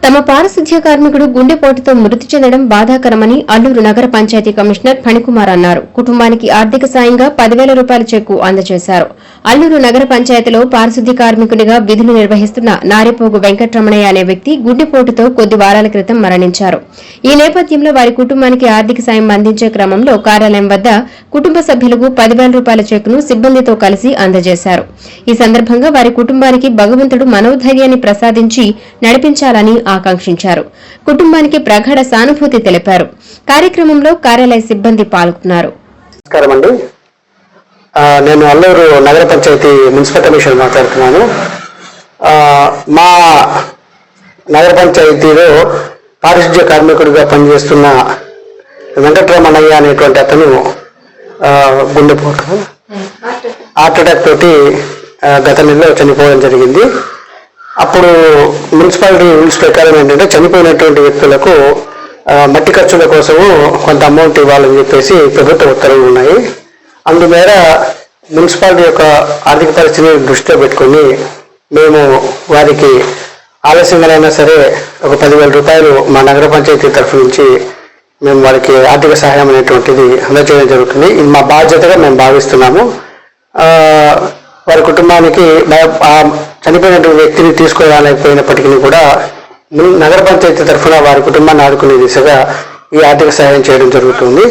తమ పారిశుధ్య కార్మికుడు గుండెపోటుతో మృతి చెందడం బాధాకరమని అల్లూరు నగర పంచాయతీ కమిషనర్ ఫణికుమార్ అన్నారు. కుటుంబానికి ఆర్థిక సాయంగా 10,000 రూపాయల చెక్కు అందజేశారు. అల్లూరు నగర పంచాయతీలో పారిశుధ్య కార్మికునిగా విధులు నిర్వహిస్తున్న నారిపోగు వెంకటరమణయ్య అనే వ్యక్తి గుండెపోటుతో కొద్ది వారాల క్రితం మరణించారు. ఈ నేపథ్యంలో వారి కుటుంబానికి ఆర్థిక సాయం అందించే క్రమంలో కార్యాలయం వద్ద కుటుంబ సభ్యులకు 10,000 రూపాయల చెక్కును సిబ్బందితో కలిసి అందజేశారు. ఈ సందర్భంగా వారి కుటుంబానికి భగవంతుడు మనోధైర్యాన్ని ప్రసాదించి నడిపించాలని ఆకాంక్షించారు. కుటుంబానికి ప్రగాఢ సానుభూతి తెలిపారు. కార్యక్రమంలో కార్యాలయ సిబ్బంది పాల్గొన్నారు. నేను అల్లూరు నగర పంచాయతీ మున్సిపల్ కమిషనర్ మాట్లాడుతున్నాను. మా నగర పంచాయతీలో పారిశుధ్య కార్మికుడిగా పనిచేస్తున్న వెంకటరమణయ్య అనేటువంటి అతను గుండెపోటు హార్ట్ అటాక్ తోటి గత నెలలో చనిపోవడం జరిగింది. అప్పుడు మున్సిపాలిటీ రూల్స్ ప్రకారం ఏంటంటే చనిపోయినటువంటి వ్యక్తులకు మట్టి ఖర్చుల కోసము కొంత అమౌంట్ ఇవ్వాలని చెప్పేసి ప్రభుత్వ ఉత్తర్వులు ఉన్నాయి. అందుమేర మున్సిపాలిటీ యొక్క ఆర్థిక పరిస్థితిని దృష్టిలో పెట్టుకుని మేము వారికి ఆలస్యంగానైనా సరే ఒక 10,000 రూపాయలు మా నగర పంచాయతీ తరఫు నుంచి మేము వారికి ఆర్థిక సహాయం అనేటువంటిది అందజేయడం జరుగుతుంది. ఇది మా బాధ్యతగా మేము భావిస్తున్నాము. వారి కుటుంబానికి చనిపోయినటువంటి వ్యక్తిని తీసుకురాలేకపోయినప్పటికీ కూడా నగర పంచాయతీ తరఫున వారి కుటుంబాన్ని ఆదుకునే దిశగా ఈ ఆర్థిక సహాయం చేయడం జరుగుతుంది.